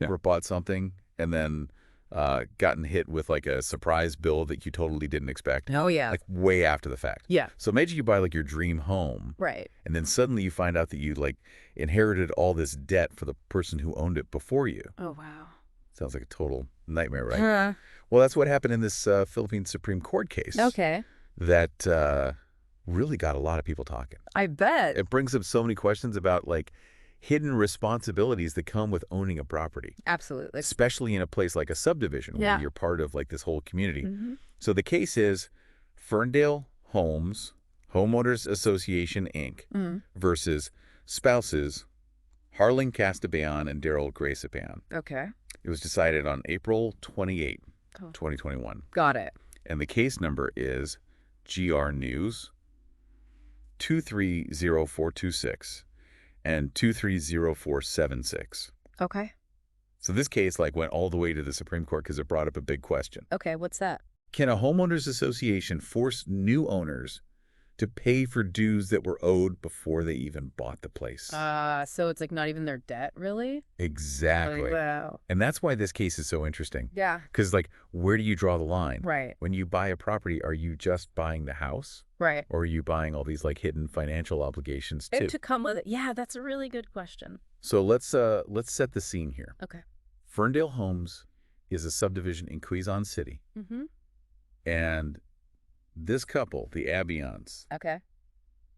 Ever bought something and then gotten hit with like a surprise bill that you totally didn't expect? Oh, yeah. Like way after the fact. Yeah. So imagine you buy like your dream home. Right. And then suddenly you find out that you like inherited all this debt for the person who owned it before you. Oh, wow. Sounds like a total nightmare, right? Huh. Well, that's what happened in this Philippine Supreme Court case. Okay. That really got a lot of people talking. I bet. It brings up so many questions about like hidden responsibilities that come with owning a property, Absolutely. especially in a place like a subdivision Yeah. where you're part of like this whole community. Mm-hmm. So the case is Ferndale Homes Homeowners Association, Inc. Mm. versus spouses Harlin Abayon and Daryl Abayon. Okay. It was decided on April 28, Oh. 2021. Got it. And the case number is GR News 230426 and 230476. Okay. So this case like went all the way to the Supreme Court because it brought up a big question. Okay. What's that? Can a homeowners association force new owners to pay for dues that were owed before they even bought the place? So it's like not even their debt, really? Exactly. Wow. And that's why this case is so interesting. Yeah. Because like, where do you draw the line? Right. When you buy a property, are you just buying the house? Right. Or are you buying all these like hidden financial obligations too? And to come with it. Yeah, that's a really good question. So let's set the scene here. Okay. Ferndale Homes is a subdivision in Quezon City. Mm-hmm. And this couple, the Abayons, Okay.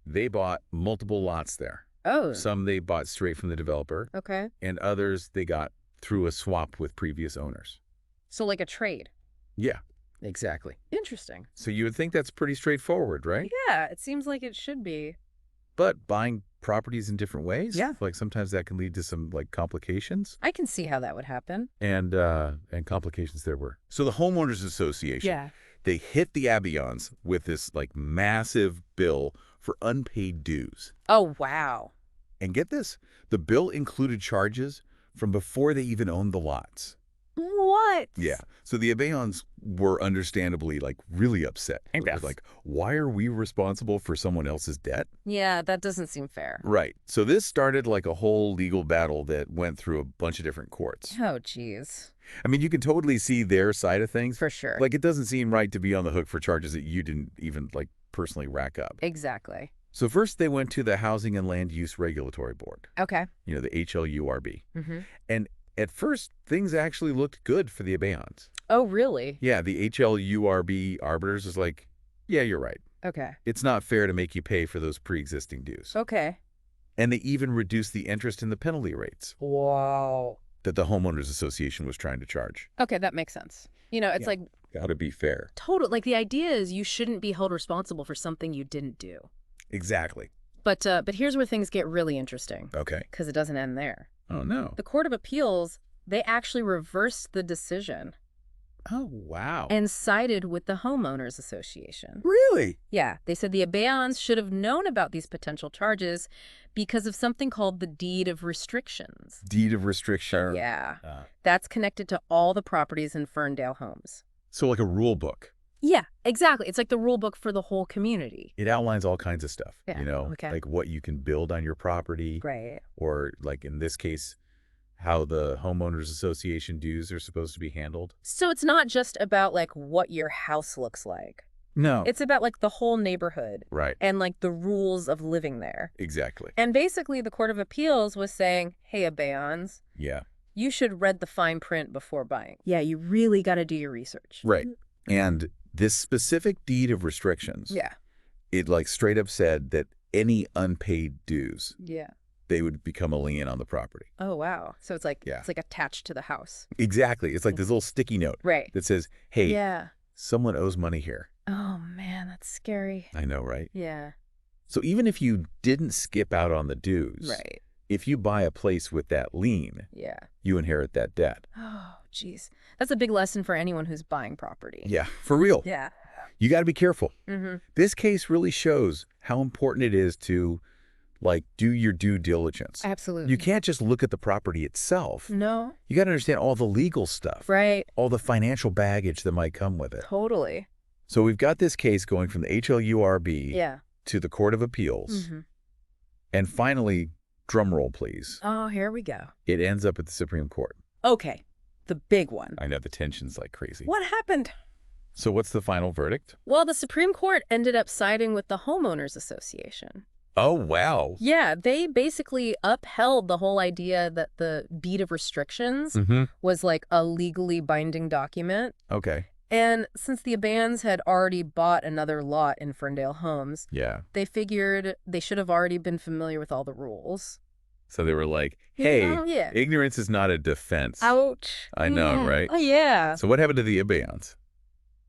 they bought multiple lots there. Oh. Some they bought straight from the developer, Okay. and others they got through a swap with previous owners. So like a trade. Yeah, exactly. Interesting. So you would think that's pretty straightforward, right? Yeah, it seems like it should be. But buying properties in different ways, Yeah. like sometimes that can lead to some like complications, I can see how that would happen. and complications there were. So the homeowners association, Yeah. they hit the Abayons with this like massive bill for unpaid dues. Oh, wow. And get this, the bill included charges from before they even owned the lots. What? Yeah. So the Abayons were understandably like really upset. I They're guess. like, why are we responsible for someone else's debt? Yeah, that doesn't seem fair. Right. So this started like a whole legal battle that went through a bunch of different courts. Oh, geez. I mean, you can totally see their side of things. For sure. Like, it doesn't seem right to be on the hook for charges that you didn't even like personally rack up. Exactly. So first they went to the Housing and Land Use Regulatory Board, Okay. the HLURB. Mm-hmm. And at first, things actually looked good for the Abayons. Oh, really? Yeah, the HLURB arbiters was like, yeah, you're right. Okay. It's not fair to make you pay for those pre-existing dues. Okay. And they even reduced the interest in the penalty rates Wow. that the Homeowners Association was trying to charge. Okay, that makes sense. It's Yeah. like Got to be fair. like the idea is you shouldn't be held responsible for something you didn't do. Exactly. But here's where things get really interesting. Okay. Because it doesn't end there. Oh, no. The Court of Appeals, they actually reversed the decision Oh, wow. and sided with the Homeowners Association. Really? Yeah, they said the Abayons should have known about these potential charges because of something called the deed of restrictions. Deed of restriction. Yeah, that's connected to all the properties in Ferndale Homes. So like a rule book. Yeah, exactly. It's like the rule book for the whole community. It outlines all kinds of stuff, Yeah, okay. like what you can build on your property, Right. or like in this case, how the homeowners association dues are supposed to be handled. So it's not just about like what your house looks like. No. It's about like the whole neighborhood Right. and like the rules of living there. Exactly. And basically the Court of Appeals was saying, hey, Abayons, Yeah. you should read the fine print before buying. Yeah, you really got to do your research. Right. And this specific deed of restrictions, Yeah. it like straight up said that any unpaid dues, Yeah. they would become a lien on the property. Oh, wow. So it's like Yeah. it's like attached to the house. Exactly. It's like this little sticky note Right. that says, hey, Yeah. someone owes money here. Oh, man, that's scary. I know, right? Yeah. So even if you didn't skip out on the dues, Right. if you buy a place with that lien, Yeah. you inherit that debt. Oh, geez. That's a big lesson for anyone who's buying property. Yeah, for real. Yeah. You got to be careful. Mm-hmm. This case really shows how important it is to, like, do your due diligence. Absolutely. You can't just look at the property itself. No. You got to understand all the legal stuff, Right. all the financial baggage that might come with it. Totally. So we've got this case going from the HLURB Yeah. to the Court of Appeals. Mm-hmm. And finally, drum roll, please. Oh, here we go. It ends up at the Supreme Court. Okay, the big one. I know the tension's like crazy. What happened? So what's the final verdict? Well, the Supreme Court ended up siding with the Homeowners Association. Oh, wow. Yeah, they basically upheld the whole idea that the deed of restrictions Mm-hmm. was like a legally binding document. Okay. And since the Abayons had already bought another lot in Ferndale Homes, Yeah. they figured they should have already been familiar with all the rules. So they were like, hey, Oh, yeah. ignorance is not a defense. Ouch. I know, Yeah. right? Oh, yeah. So what happened to the Abayons?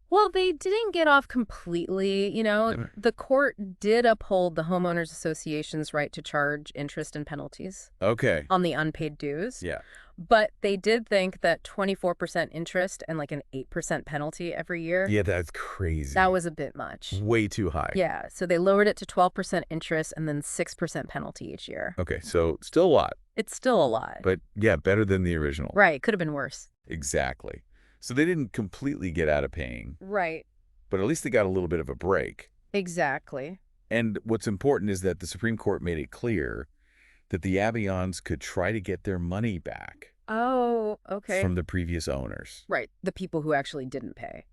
Well, they didn't get off completely, Never. The court did uphold the Homeowners Association's right to charge interest and penalties Okay. on the unpaid dues. Yeah. But they did think that 24% interest and like an 8% penalty every year, Yeah, that's crazy. that was a bit much. way too high. Yeah, so they lowered it to 12% interest and then 6% penalty each year. Okay, so still a lot, It's still a lot. but yeah, better than the original. Right, could have been worse. Exactly. So they didn't completely get out of paying, Right, but at least they got a little bit of a break. exactly. And what's important is that the Supreme Court made it clear that the Abayons could try to get their money back Oh, okay. from the previous owners, Right, the people who actually didn't pay.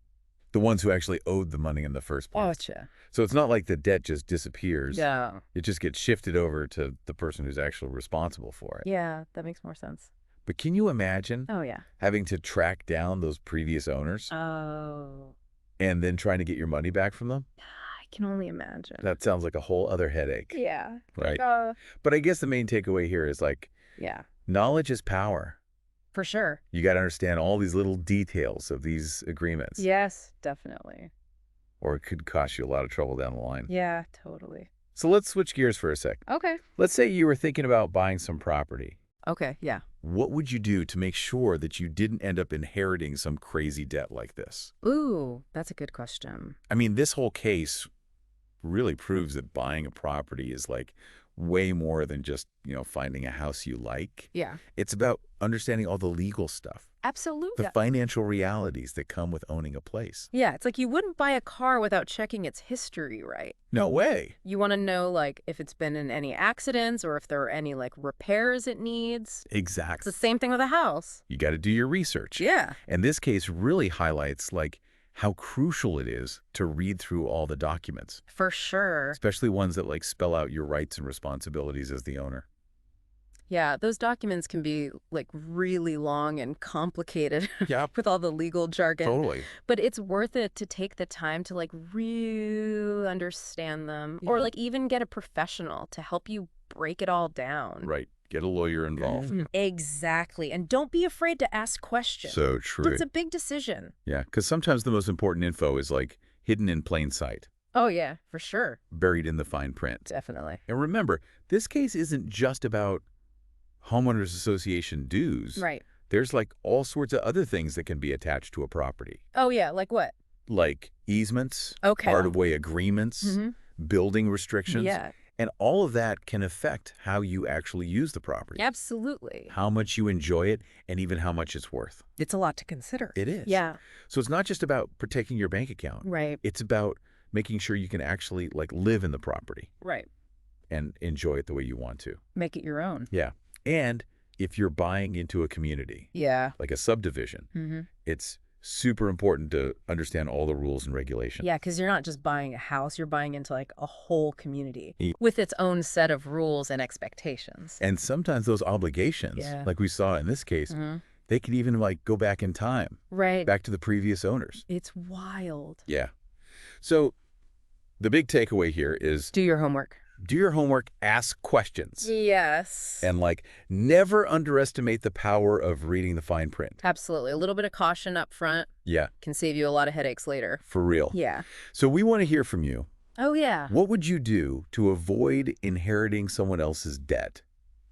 the ones who actually owed the money in the first place. Gotcha. So it's not like the debt just disappears. Yeah. It just gets shifted over to the person who's actually responsible for it. Yeah, that makes more sense. But can you imagine Oh, yeah. having to track down those previous owners Oh, and then trying to get your money back from them? I can only imagine. That sounds like a whole other headache, Yeah. right? Uh, But I guess the main takeaway here is like, yeah, knowledge is power. for sure. You got to understand all these little details of these agreements, Yes, definitely. or it could cost you a lot of trouble down the line. Yeah, totally. So let's switch gears for a sec. Okay. Let's say you were thinking about buying some property. Okay, yeah. What would you do to make sure that you didn't end up inheriting some crazy debt like this? Ooh, that's a good question. I mean, this whole case really proves that buying a property is like way more than just, finding a house you like. Yeah. It's about understanding all the legal stuff, Absolutely. the financial realities that come with owning a place. Yeah, it's like you wouldn't buy a car without checking its history, right? No way. You want to know, like, if it's been in any accidents or if there are any, like, repairs it needs. It's Exactly. the same thing with a house. You got to do your research. Yeah. And this case really highlights like how crucial it is to read through all the documents, For sure. especially ones that like spell out your rights and responsibilities as the owner. Yeah, those documents can be, like, really long and complicated Yep. with all the legal jargon. Totally. But it's worth it to take the time to, like, really understand them. Or, Yeah. like, even get a professional to help you break it all down. Right. Get a lawyer involved. Exactly. And don't be afraid to ask questions. So true. It's a big decision. Yeah, because sometimes the most important info is like hidden in plain sight, Oh, yeah, for sure. buried in the fine print. Definitely. And remember, this case isn't just about homeowners association dues. Right. There's like all sorts of other things that can be attached to a property, Oh, yeah, like what? like easements, Okay. right-of-way agreements, Mhm. building restrictions. Yeah, And all of that can affect how you actually use the property, absolutely. how much you enjoy it, and even how much it's worth. It's a lot to consider. It is. Yeah, So it's not just about protecting your bank account. right, It's about making sure you can actually like live in the property right. and enjoy it the way you want to. Make it your own. Yeah. And if you're buying into a community, Yeah. like a subdivision, Mm-hmm. it's super important to understand all the rules and regulations. Yeah, because you're not just buying a house, you're buying into, like, a whole community Yeah. with its own set of rules and expectations. And sometimes those obligations, Yeah. like we saw in this case, Mhm. they could even like go back in time, Right. back to the previous owners. It's wild. Yeah. So the big takeaway here is Do your homework. do your homework, ask questions, Yes. and like never underestimate the power of reading the fine print. Absolutely. A little bit of caution up front Yeah, can save you a lot of headaches later. for real. Yeah. So we want to hear from you. Oh, yeah. What would you do to avoid inheriting someone else's debt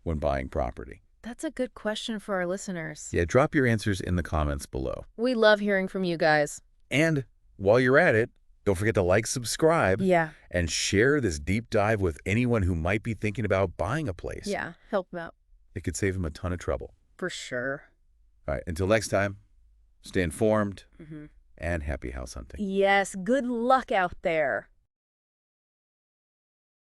when buying property? That's a good question for our listeners. Yeah, drop your answers in the comments below. We love hearing from you guys. And while you're at it, don't forget to like, subscribe, Yeah. and share this deep dive with anyone who might be thinking about buying a place. Yeah. Help them out. It could save them a ton of trouble. For sure. All right, until next time, stay informed Mm-hmm. and happy house hunting. Yes. Good luck out there.